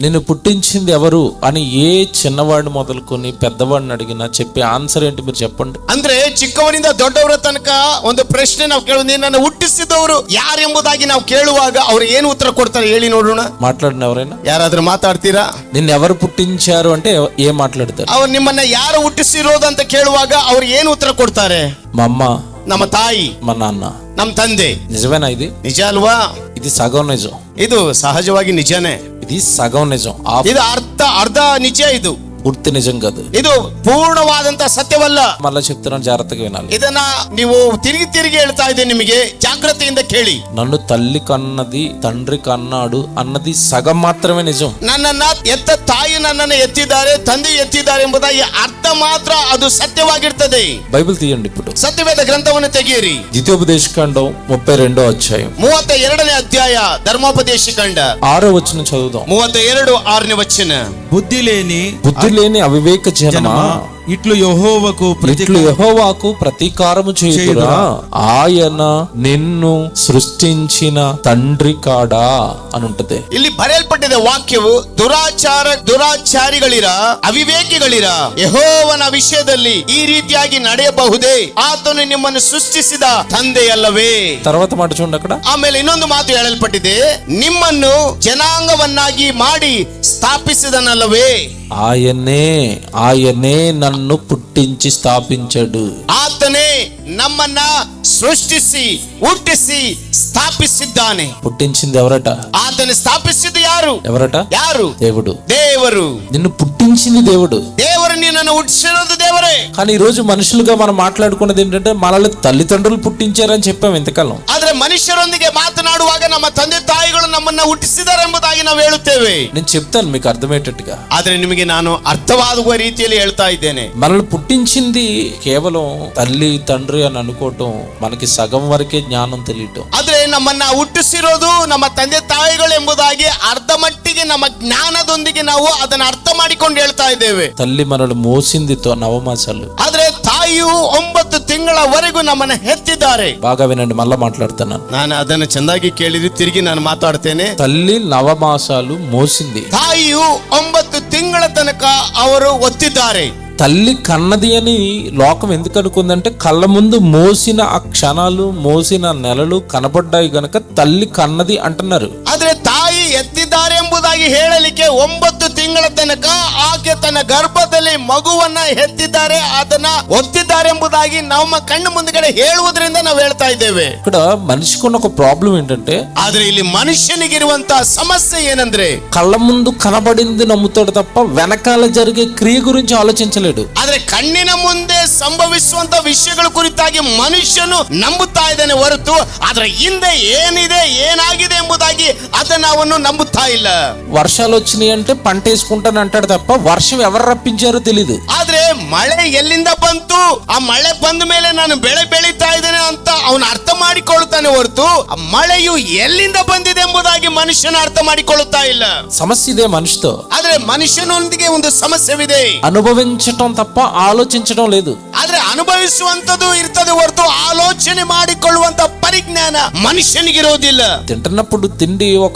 నిన్ను పుట్టించింది ఎవరు అని ఏ చిన్నవాడిని మొదలుకొని పెద్దవాడిని అడిగినా చెప్పే ఆన్సర్ ఏంటి మీరు చెప్పండి. ಅಂದ್ರೆ ಚಿಕ್ಕವನಿಂದ ದೊಡ್ಡವರ ತನಕ ಒಂದು ಪ್ರಶ್ನೆ ನಾವು ಕೇಳೋದು, ನಿನ್ನನ್ನು ಹುಟ್ಟಿಸಿದವರು ಯಾರೆಂಬುದಾಗಿ ನಾವು ಕೇಳುವಾಗ ಅವ್ರು ಏನು ಉತ್ತರ ಕೊಡ್ತಾರೆ ಹೇಳಿ ನೋಡೋಣ. మాట్లాడిన ఎవరైనా ಯಾರಾದ್ರೂ ಮಾತಾಡ್ತೀರಾ? నిన్ను ఎవరు పుట్టించారు అంటే ఏం మాట్లాడతారు? ಅವ್ರು ನಿಮ್ಮನ್ನ ಯಾರು ಹುಟ್ಟಿಸಿರೋದು ಅಂತ ಕೇಳುವಾಗ ಅವ್ರು ಏನು ಉತ್ತರ ಕೊಡ್ತಾರೆ? మా అమ్మ, ನಮ್ಮ ತಾಯಿ, మా నాన్న. ನಮ್ಮ ತಂದೆ. నిజమేనా? ఇది ನಿಜ ಅಲ್ವಾ? ఇది సగం నిజం. ಇದು ಸಹಜವಾಗಿ ನಿಜನೇ. ఇది సగం నిజం. ಇದು ಅರ್ಧ ನಿಜ. ಇದು పూర్తి నిజం కాదు. ಇದು ಪೂರ್ಣವಾದಂತ ಸತ್ಯವಲ್ಲ. మళ్ళా చెప్తున్నాను, జాగ్రత్తగా వినాలి. ಇದನ್ನ ನೀವು ತಿರುಗಿ ಹೇಳ್ತಾ ಇದ್ದೇನೆ, ನಿಮಗೆ ಜಾಗ್ರತೆಯಿಂದ ಕೇಳಿ. నన్ను తల్లి కన్నది తండ్రి కన్నాడు అన్నది సగం మాత్రమే నిజం. ನನ್ನನ್ನ ಎತ್ತ ತಾಯಿ ನನ್ನನ್ನು ಎತ್ತಿದ್ದಾರೆ, ತಂದೆ ಎತ್ತಿದ್ದಾರೆ ಎಂಬುದಾಗಿ ಅರ್ಥ ಮಾತ್ರ ಅದು ಸತ್ಯವಾಗಿರ್ತದೆ. బైబిల్ తీయండి ఇప్పుడు. ಸತ್ಯವೇದ ಗ್ರಂಥವನ್ನು ತೆಗೆಯಿರಿ. ద్వితీయోపదేశకాండం 32వ అధ్యాయం 32ನೇ ಅಧ್ಯಾಯ ಧರ್ಮೋಪದೇಶ ಕಾಂಡ 6వ వచనం చదువుదాం. 32:6ನೇ ವಚನ. బుద్ధి లేని అవివేక జనమా, ఇట్లు యెహోవాకు ప్రతీకారము చేయుదురా, ఆయన నిన్ను సృష్టించిన తండ్రి కాడా అని ఉంటది. ಇಲ್ಲಿ ಬರೆಯಲ್ಪಟ್ಟಿದೆ ವಾಕ್ಯವು, ದುರಾಚಾರಿಗಳಿರ, ಅವಿವೇಕಿಗಳಿರ, ಯೆಹೋವನ ವಿಷಯದಲ್ಲಿ ಈ ರೀತಿಯಾಗಿ ನಡೆಯಬಹುದೇ? ಆತನು ನಿಮ್ಮನ್ನು ಸೃಷ್ಟಿಸಿದ ತಂದೆಯಲ್ಲವೇ? తర్వాత మాట చూడండి అక్కడ. ಆಮೇಲೆ ಇನ್ನೊಂದು ಮಾತು ಹೇಳಲ್ಪಟ್ಟಿದೆ, ನಿಮ್ಮನ್ನು ಜನಾಂಗವನ್ನಾಗಿ ಮಾಡಿ ಸ್ಥಾಪಿಸಿದನಲ್ಲವೇ? ఆయనే నన్ను పుట్టించి స్థాపించాడు. ಆತನೇ ನಮ್ಮನ್ನ ಸೃಷ್ಟಿಸಿ ಹುಟ್ಟಿಸಿ ಸ್ಥಾಪಿಸಿದ್ದಾನೆ. పుట్టించింది ఎవరట? ಆತನ ಸ್ಥಾಪಿಸಿದ್ದು ಯಾರು? ఎవరట? ಯಾರು? దేవుడు. ದೇವರು. నిన్ను పుట్టించింది దేవుడు. ದೇವರು ನಿನ್ನನ್ನು ಹುಟ್ಟಿಸಿರೋದು ದೇವರೇ. కానీ ఈ రోజు మనుషులుగా మనం మాట్లాడుకున్నది ఏంటంటే మనల్ని తల్లిదండ్రులు పుట్టించారని చెప్పాం ఇంతకాలం. ಆದ್ರೆ ಮನುಷ್ಯರೊಂದಿಗೆ ಮಾತನಾಡುವಾಗ ನಮ್ಮ ತಂದೆ ತಾಯಿಗಳು ನಮ್ಮನ್ನ ಹುಟ್ಟಿಸಿದ್ದಾರೆ ಎಂಬುದಾಗಿ ನಾವು ಹೇಳುತ್ತೇವೆ. నేను చెప్తాను మీకు అర్థమయ్యేటట్టుగా. ಆದ್ರೆ ನಿಮಗೆ ನಾನು ಅರ್ಥವಾಗುವ ರೀತಿಯಲ್ಲಿ ಹೇಳ್ತಾ ಇದ್ದೇನೆ. మనల్ని పుట్టించింది కేవలం తల్లి తండ్రి అని అనుకోవటం, మనకి సగం వరకే జ్ఞానం తెలియటం. ಆದ್ರೆ ನಮ್ಮನ್ನ ಹುಟ್ಟಿಸಿರೋದು ನಮ್ಮ ತಂದೆ ತಾಯಿಗಳು ಎಂಬುದಾಗಿ ಅರ್ಧ ಮಟ್ಟಿಗೆ ನಮ್ಮ ಜ್ಞಾನದೊಂದಿಗೆ ನಾವು ಅದನ್ನ ಅರ್ಥ ಮಾಡಿಕೊಂಡು ಹೇಳ್ತಾ ಇದ್ದೇವೆ. తల్లి మనల్ని మోసింది నవమాసాలు. ಆದ್ರೆ ತಾಯಿಯು 9 ತಿಂಗಳವರೆಗೂ ನಮ್ಮನ್ನ ಹೆತ್ತಿದ್ದಾರೆ. బాగా వినండి, మళ్ళా మాట్లాడుతున్నాను. ನಾನು ಅದನ್ನು ಚೆಂದಾಗಿ ಕೇಳಿದ್ರೆ ತಿರುಗಿ ನಾನು ಮಾತಾಡ್ತೇನೆ. తల్లి నవమాసాలు మోసింది. ತಾಯಿಯು 9 ತಿಂಗಳ ತನಕ ಅವರು ಒತ್ತಿದ್ದಾರೆ. తల్లి కన్నది అని లోకం ఎందుకు అనుకుందంటే కళ్ళ ముందు మోసిన ఆ క్షణాలు, మోసిన నెలలు కనబడ్డాయి గనక తల్లి కన్నది అంటున్నారు. ಆದ್ರೆ ತಾಯಿ ಎತ್ತಿದ್ದಾರೆ ಎಂಬುದಾಗಿ ಹೇಳಲಿಕ್ಕೆ 9 ತಿಂಗಳ ತನಕ ಆಕೆ ತನ್ನ ಗರ್ಭದಲ್ಲಿ ಮಗುವನ್ನ ಎತ್ತಿದ್ದಾರೆ, ಅದನ್ನ ಒತ್ತಿದ್ದಾರೆ ಎಂಬುದಾಗಿ ನಮ್ಮ ಕಣ್ಣು ಮುಂದಗಡೆ ಹೇಳುವುದರಿಂದ ನಾವು ಹೇಳ್ತಾ ಇದ್ದೇವೆ. ఇక్కడ మనిషికున్న ఒక ప్రాబ్లం ఏంటంటే, ಆದ್ರೆ ಇಲ್ಲಿ ಮನುಷ್ಯನಿಗಿರುವಂತಹ ಸಮಸ್ಯೆ ಏನಂದ್ರೆ, కళ్ళ ముందు కనబడింది నమ్ముతాడు తప్ప వెనకాల జరిగే క్రియ గురించి ఆలోచించలేడు. ಆದ್ರೆ ಕಣ್ಣಿನ ಮುಂದೆ ಸಂಭವಿಸುವಂತ ವಿಷಯಗಳ ಕುರಿತಾಗಿ ಮನುಷ್ಯನು ನಂಬುತ್ತಾ ಇದ್ದಾನೆ ಹೊರತು ಅದರ ಹಿಂದೆ ಏನಿದೆ, ಏನಾಗಿದೆ ಎಂಬುದಾಗಿ ಅದನ್ನ ಅವನು ನಂಬುತ್ತಾ ಇಲ್ಲ. వర్షాలు వచ్చినాయి అంటే పంట వేసుకుంటాను అంటాడు తప్ప వర్షం ఎవరు రప్పించారో తెలీదు. ಆದ್ರೆ ಮಳೆ ಎಲ್ಲಿಂದ ಬಂತು, ಆ ಮಳೆ ಬಂದ ಮೇಲೆ ನಾನು ಬೆಳೆ ಬೆಳೀತಾ ಇದ್ದೇನೆ ಅಂತ ಅವನು ಅರ್ಥ ಮಾಡಿಕೊಳ್ಳುತ್ತಾನೆ ಹೊರತು ಆ ಮಳೆಯು ಎಲ್ಲಿಂದ ಬಂದಿದೆ ಎಂಬುದಾಗಿ ಮನುಷ್ಯನ ಅರ್ಥ ಮಾಡಿಕೊಳ್ಳುತ್ತಾ ಇಲ್ಲ. సమస్య ఇదే మనిషితో. ಆದ್ರೆ ಮನುಷ್ಯನೊಂದಿಗೆ ಒಂದು ಸಮಸ್ಯೆವಿದೆ, అనుభవించటం తప్ప ఆలోచించడం లేదు. ಆದ್ರೆ ಅನುಭವಿಸುವಂತದ್ದು ಇರ್ತದೆ ಹೊರತು ಆಲೋಚನೆ ಮಾಡಿಕೊಳ್ಳುವಂತ ಪರಿಜ್ಞಾನ ಮನುಷ್ಯನಿಗಿರೋದಿಲ್ಲ. తింటున్నప్పుడు తిండి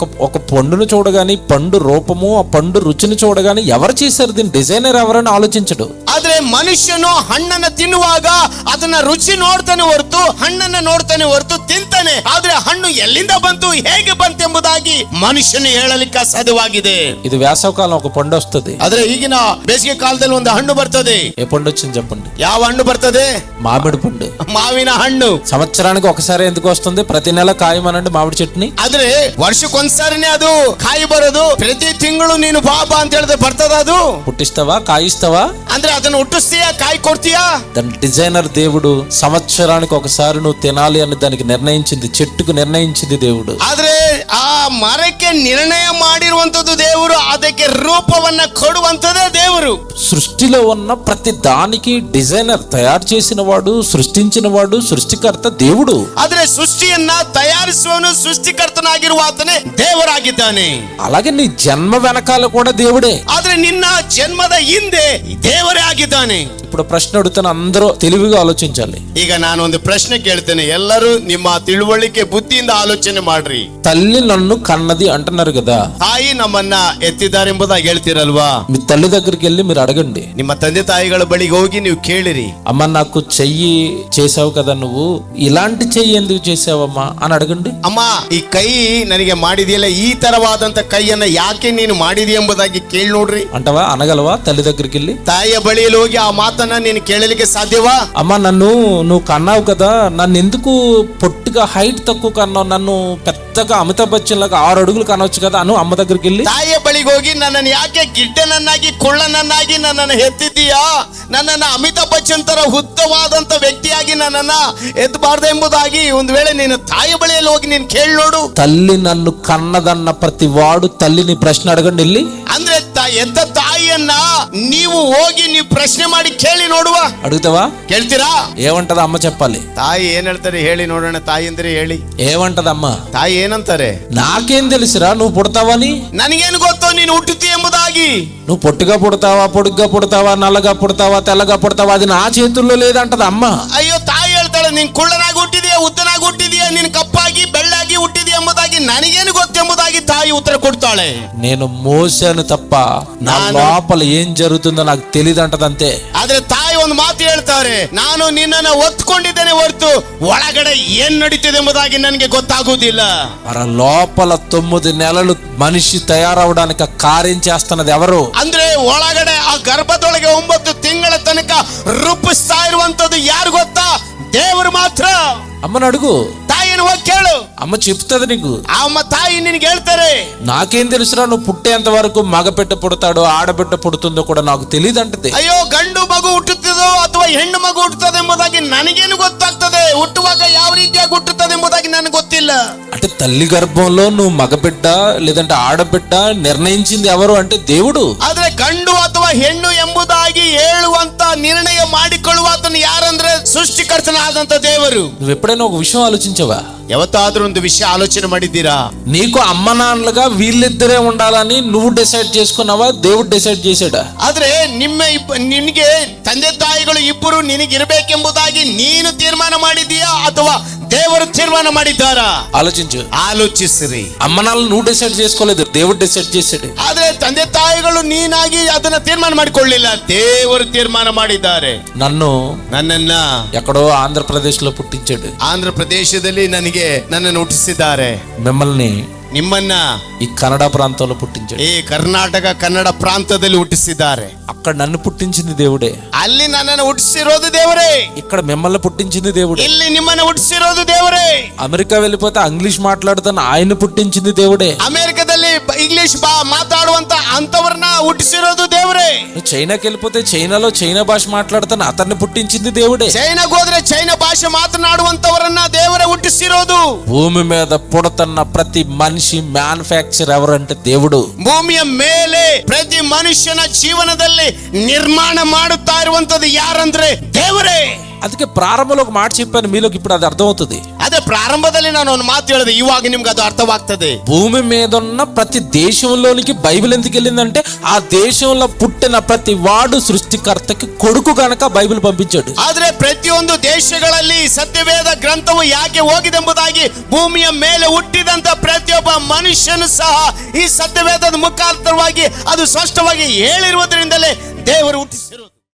ఒక పండును చూడగానే, పండు రూపము, ఆ పండు రుచిని చూడగానే ఎవరు చేశారు, దీని డిజైనర్ ఎవరని ఆలోచించడు. ಆದ್ರೆ ಮನುಷ್ಯನು ಹಣ್ಣನ್ನ ತಿನ್ನುವಾಗ ಅದನ್ನ ರುಚಿ ನೋಡ್ತಾನೆ ಹೊರತು, ಹಣ್ಣನ್ನ ನೋಡ್ತಾನೆ ಹೊರತು ತಿಂತಾನೆ. ಆದ್ರೆ ಹಣ್ಣು ಎಲ್ಲಿಂದ ಬಂತು, ಹೇಗೆ ಬಂತು ಎಂಬುದಾಗಿ ಮನುಷ್ಯನು ಹೇಳಲಿಕ್ಕೆ ಅಸಾಧ್ಯವಾಗಿದೆ. ఇది వేసవకాలం ఒక పండు వస్తుంది. ಆದ್ರೆ ಈಗಿನ ಬೇಸಿಗೆ ಕಾಲದಲ್ಲಿ ಒಂದು ಹಣ್ಣು ಬರ್ತದೆ. ఏ పండు వచ్చింది చెప్పండి? ಯಾವ ಹಣ್ಣು ಬರ್ತದೆ? మామిడి పండు. ಮಾವಿನ ಹಣ್ಣು. సంవత్సరానికి ఒకసారి ఎందుకు వస్తుంది? ప్రతి నెల కాయమనండి మామిడి చెట్టుని. ಆದ್ರೆ ವರ್ಷಕ್ಕೊಂದ್ಸಾರಿನೇ ಅದು ಕಾಯಿ ಬರೋದು. ಪ್ರತಿ ತಿಂಗಳು ನೀನು ಬಾಬಾ ಅಂತ ಹೇಳಿದ್ರೆ ಬರ್ತದ ಅದು? పుట్టిస్తావా? కాయిస్తావా? ಅಂದ್ರೆ ಅದನ್ನ ಹುಟ್ಟಿಸ್ತೀಯಾ, ಕಾಯಿ ಕೊಡ್ತೀಯಾ? దాని డిజైనర్ దేవుడు. సంవత్సరానికి ఒకసారి నువ్వు తినాలి అని దానికి నిర్ణయించింది, చెట్టుకు నిర్ణయించింది దేవుడు. ಆದ್ರೆ ಆ ಮರಕ್ಕೆ ನಿರ್ಣಯ ಮಾಡಿರುವಂತದ್ದು ದೇವರು, ಅದಕ್ಕೆ ರೂಪವನ್ನ ಕೊಡುವಂತದೇ ದೇವರು. సృష్టిలో ఉన్న ప్రతి దానికి డిజైనర్, తయారు చేసిన వాడు, సృష్టించిన వాడు, సృష్టికర్త దేవుడు. ಆದ್ರೆ ಸೃಷ್ಟಿಯನ್ನ ತಯಾರಿಸುವನು ಸೃಷ್ಟಿಕರ್ತನಾಗಿರುವ ಆತನೇ ದೇವರಾಗಿದ್ದಾನೆ. అలాగే నీ జన్మ వెనకాల కూడా దేవుడే. ಆದ್ರೆ ಆದ್ರೆ ನಿನ್ನ ಜನ್ಮದ ಹಿಂದೆ ದೇವರೇ ಆಗಿದ್ದಾನೆ. ఇప్పుడు ప్రశ్న అడుగుతాను, అందరూ తెలివిగా ఆలోచించాలి. ಈಗ ನಾನು ಒಂದು ಪ್ರಶ್ನೆ ಕೇಳ್ತೇನೆ, ಎಲ್ಲರೂ ನಿಮ್ಮ ತಿಳುವಳಿಕೆ ಬುದ್ಧಿಯಿಂದ ಆಲೋಚನೆ ಮಾಡ್ರಿ. తల్లి నన్ను కన్నది అంటున్నారు కదా, ತಾಯಿ ನಮ್ಮನ್ನ ಎತ್ತಿದ್ದಾರೆ ಎಂಬುದಾಗಿ ಹೇಳ್ತಿರಲ್ವಾ? మీ తల్లి దగ్గరికి వెళ్ళి మీరు అడగండి. ನಿಮ್ಮ ತಂದೆ ತಾಯಿಗಳ ಬಳಿಗೆ ಹೋಗಿ ನೀವು ಕೇಳಿರಿ. అమ్మ నాకు చెయ్యి చేసావు కదా, నువ్వు ఇలాంటి చెయ్యి ఎందుకు చేసావమ్మా అని అడగండి. ಅಮ್ಮ, ಈ ಕೈ ನನಗೆ ಮಾಡಿದೆಯಲ್ಲ, ಈ ತರವಾದಂತ ಕೈಯನ್ನ ಯಾಕೆ ನೀನು ಮಾಡಿದಿ ಎಂಬುದಾಗಿ ಕೇಳಿ ನೋಡ್ರಿ. అంటవా? అనగలవా తల్లి దగ్గరికి వెళ్ళి? ತಾಯಿಯ ಬಳಿಯಲ್ಲಿ ಹೋಗಿ ಆ ಮಾತನ್ನ ನೀನು ಕೇಳಲಿಕ್ಕೆ ಸಾಧ್ಯವಾ? అమ్మ నువ్వు కన్నావు కదా, నన్ను ఎందుకు పొట్టిగా హైట్ తక్కువ కన్నావు, నన్ను పెద్దగా అమితాబ్ బచ్చన్ లాగా 6 అడుగులు కనవచ్చు కదా అను అమ్మ దగ్గరికి వెళ్ళి. ತಾಯಿಯ ಬಳಿಗೆ ಹೋಗಿ ನನ್ನನ್ನು ಯಾಕೆ ಗಿಡ್ಡನನ್ನಾಗಿ ಕುಳ್ಳನನ್ನಾಗಿ ನನ್ನನ್ನು ಎತ್ತಿದ್ದೀಯಾ, ನನ್ನನ್ನು ಅಮಿತಾಬ್ ಬಚ್ಚನ್ ತರ ಉದ್ದವಾದಂತ ವ್ಯಕ್ತಿಯಾಗಿ ನನ್ನನ್ನ ಎತ್ತಬಾರ್ದು ಎಂಬುದಾಗಿ ಒಂದು ವೇಳೆ ನೀನು ತಾಯಿಯ ಬಳಿಯಲ್ಲಿ ಹೋಗಿ ನೀನು ಕೇಳಿ ನೋಡು. తల్లి నన్ను కన్నదన్న ప్రతి వాడు తల్లిని ప్రశ్న అడగండి వెళ్ళి. ಅಂದ್ರೆ ಎದ್ದ ತಾಯಿಯನ್ನ ನೀವು ಹೋಗಿ ನೀವು ಪ್ರಶ್ನೆ ಮಾಡಿ ಕೇಳಿ ನೋಡುವ. అడుగుతావా? ಕೇಳ್ತೀರಾ? ఏమంటది అమ్మ? చెప్పాలి. ತಾಯಿ ಏನ್ ಹೇಳ್ತಾರೆ ಹೇಳಿ ನೋಡೋಣ. ತಾಯಿ ಅಂದ್ರೆ ಹೇಳಿ, ఏమంటది అమ్మ? ತಾಯಿ ಏನಂತಾರೆ? నాకేం తెలుసురా నువ్వు పుడతావని, ನನಗೇನು ಗೊತ್ತು ನೀನು ಹುಟ್ಟುತ್ತಿ ಎಂಬುದಾಗಿ. నువ్వు పొట్టిగా పుడతావా, పొడుగ్గా పుడతావా, నల్లగా పుడతావా, తెల్లగా పుడతావా, అది నా చేతుల్లో లేదంటది అమ్మ. ಅಯ್ಯೋ, ತಾಯಿ ಹೇಳ್ತಾಳೆ ನೀನ್ ಕುಳ್ಳನಾಗಿ ಹುಟ್ಟಿದೀಯ, ಉದ್ದನಾಗಿ ಹುಟ್ಟಿದೀಯ, ನೀನ್ ಕಪ್ಪಾಗಿ ಬೆಳ್ಳಾಗಿ ಹುಟ್ಟಿದೀಯ ಎಂಬುದಾಗಿ ನನಗೇನು ಗೊತ್ತೆಂಬುದಾಗಿ ತಾಯಿ ಉತ್ತರ ಕೊಡ್ತಾಳೆ. నేను మోసాను తప్ప నా లోపల ఏం జరుగుతుందో నాకు తెలియదు అంటదంతే. ಆದ್ರೆ ತಾಯಿ ಒಂದು ಮಾತು ಹೇಳ್ತಾರೆ, ನಾನು ನಿನ್ನನ್ನ ಒತ್ಕೊಂಡಿದ್ದೇನೆ ಹೊರತು ಒಳಗಡೆ ಏನ್ ನಡೀತಿದೆ ಎಂಬುದಾಗಿ ನನಗೆ ಗೊತ್ತಾಗುವುದಿಲ್ಲ. మన లోపల 9 నెలలు మనిషి తయారవడానికి ఆ కార్యం చేస్తున్నది ఎవరు? ಅಂದ್ರೆ ಒಳಗಡೆ ಆ ಗರ್ಭದೊಳಗೆ 9 ತಿಂಗಳ ತನಕ ರೂಪಿಸ್ತಾ ಇರುವಂತದ್ದು ಯಾರು ಗೊತ್ತಾ? ದೇವರು ಮಾತ್ರ. అమ్మని అడుగు, ತಾಯಿಯನ್ನು ಹೋಗಿ ಕೇಳು, అమ్మ చెప్తుంది నీకు. ಅಮ್ಮ ತಾಯಿ ನಿನಗೆ ಹೇಳ್ತಾರೆ, నాకేం తెలుసురా, నువ్వు పుట్టేంత వరకు మగబిడ్డ పుడతాడో ఆడబిడ్డ పుడుతుందో కూడా నాకు తెలియదు అంటది. ಅಯ್ಯೋ, ಗಂಡು ಮಗು ಹುಟ್ಟುತ್ತದೋ ಅಥವಾ ಹೆಣ್ಣು ಮಗು ಹುಟ್ಟುತ್ತದೆ ಎಂಬುದಾಗಿ ನನಗೇನು ಗೊತ್ತಾಗ್ತದೆ? ಹುಟ್ಟುವಾಗ ಯಾವ ರೀತಿಯಾಗಿ ಹುಟ್ಟುತ್ತದೆ ಎಂಬುದಾಗಿ ನನಗೆ ಗೊತ್ತಿಲ್ಲ. అంటే తల్లి గర్భంలో నువ్వు మగబిడ్డ లేదంటే ఆడబిడ్డ నిర్ణయించింది ఎవరు అంటే దేవుడు. ಆದ್ರೆ ಗಂಡು ಅಥವಾ ಹೆಣ್ಣು ಎಂಬುದಾಗಿ ಹೇಳುವಂತ ನಿರ್ಣಯ ಮಾಡಿಕೊಳ್ಳುವ ಆತನು ಯಾರಂದ್ರೆ ಸೃಷ್ಟಿಕರ್ತನಾದಂತ ದೇವರು. నువ్వు ఎప్పుడైనా ఒక విషయం ఆలోచించావా? ಯಾವತ್ತಾದ್ರೂ ಒಂದು ವಿಷಯ ಆಲೋಚನೆ ಮಾಡಿದ್ದೀರಾ? నీకు అమ్మ నాన్నలుగా వీళ్ళిద్దరే ఉండాలని నువ్వు డిసైడ్ చేసుకున్నావా, దేవుడు డిసైడ్ చేశాడా? ಆದ್ರೆ ನಿನಗೆ ತಂದೆ ತಾಯಿಗಳು ಇಬ್ಬರು ನಿನಗಿರ್ಬೇಕೆಂಬುದಾಗಿ ನೀನು ತೀರ್ಮಾನ ಮಾಡಿದೀಯಾ ಅಥವಾ ದೇವರು ತೀರ್ಮಾನ ಮಾಡಿದ್ದಾರಾ? ఆలోచించు. ಆಲೋಚಿಸಿರಿ. అమ్మ నాన్నలు నువ్వు డిసైడ్ చేసుకోలేదు, దేవుడు డిసైడ్ చేశాడు. ಆದ್ರೆ ತಂದೆ ತಾಯಿಗಳು ನೀನಾಗಿ ಅದನ್ನ ತೀರ್ಮಾನ ಮಾಡಿಕೊಳ್ಳಿಲ್ಲ, ದೇವರು ತೀರ್ಮಾನ ಮಾಡಿದ್ದಾರೆ. నన్నನ್ನ ఎక్కడో ఆంధ్రప్రదేశ్ లో పుట్టించాడు. ಆಂಧ್ರ ಪ್ರದೇಶದಲ್ಲಿ ನನ್ನನ್ನು ಹುಟ್ಟಿಸಿದ್ದಾರೆ. మిమ్మల్ని ನಿಮ್ಮನ್ನ ఈ కన్నడ ప్రాంతంలో పుట్టించాడు. ಈ ಕರ್ನಾಟಕ ಕನ್ನಡ ಪ್ರಾಂತದಲ್ಲಿ ಹುಟ್ಟಿಸಿದ್ದಾರೆ. అక్కడ నన్ను పుట్టించింది దేవుడే. ಅಲ್ಲಿ ನನ್ನನ್ನು ಹುಟ್ಟಿಸಿರೋದು ದೇವರೇ. ఇక్కడ మిమ్మల్ని పుట్టించింది దేవుడే. ಇಲ್ಲಿ ನಿಮ್ಮನ್ನು ಹುಟ್ಟಿಸಿರೋದು ದೇವರೇ. అమెరికా వెళ్ళిపోతే ఇంగ్లీష్ మాట్లాడుతున్న ఆయన పుట్టించింది దేవుడే. ಅಮೆರಿಕದಲ್ಲಿ ಇಂಗ್ಲಿಷ್ ಮಾತಾಡುವಂತ ಅಂತವರನ್ನ ಹುಟ್ಟಿಸಿರೋದು ದೇವರೇ. చైనాకి వెళ్ళిపోతే చైనాలో చైనా భాష మాట్లాడుతున్న అతన్ని పుట్టించింది దేవుడే. ಚೈನಾಗೆ ಹೋದ್ರೆ ಚೈನಾ ಭಾಷೆ ಮಾತನಾಡುವಂತವರನ್ನ ದೇವರೇ ಹುಟ್ಟಿಸಿರೋದು. భూమి మీద పుడతన్న ప్రతి మనిషి మ్యానుఫ్యాక్చర్ ఎవరంటే దేవుడు. ಭೂಮಿಯ ಮೇಲೆ ಪ್ರತಿ ಮನುಷ್ಯನ ಜೀವನದಲ್ಲಿ ನಿರ್ಮಾಣ ಮಾಡುತ್ತಾ ಇರುವಂತದ್ದು ಯಾರಂದ್ರೆ ದೇವರೇ. అందుకే ప్రారంభంలో ఒక మాట చెప్పాను, మీలోకి ఇప్పుడు అది అర్థమవుతుంది. ಅದೇ ಪ್ರಾರಂಭದಲ್ಲಿ ನಾನು ಒಂದು ಮಾತು ಹೇಳಿದೆ, ಇವಾಗ ನಿಮ್ಗೆ ಅದು ಅರ್ಥವಾಗ್ತದೆ. భూమి మీద ఉన్న ప్రతి దేశంలోనికి బైబిల్ ఎందుకు వెళ్ళిందంటే ఆ దేశంలో పుట్టిన ప్రతి వాడు సృష్టికర్తకి కొడుకు గనక బైబిల్ పంపించాడు. ಆದ್ರೆ ಪ್ರತಿಯೊಂದು ದೇಶಗಳಲ್ಲಿ ಸತ್ಯವೇದ ಗ್ರಂಥವು ಯಾಕೆ ಹೋಗಿದೆಂಬುದಾಗಿ ಭೂಮಿಯ ಮೇಲೆ ಹುಟ್ಟಿದಂತ ಪ್ರತಿಯೊಬ್ಬ ಮನುಷ್ಯನು ಸಹ ಈ ಸತ್ಯವೇದದ ಮುಖಾಂತರವಾಗಿ ಅದು ಸ್ಪಷ್ಟವಾಗಿ ಹೇಳಿರುವುದರಿಂದಲೇ ದೇವರು ಹುಟ್ಟಿಸಿರುವುದು.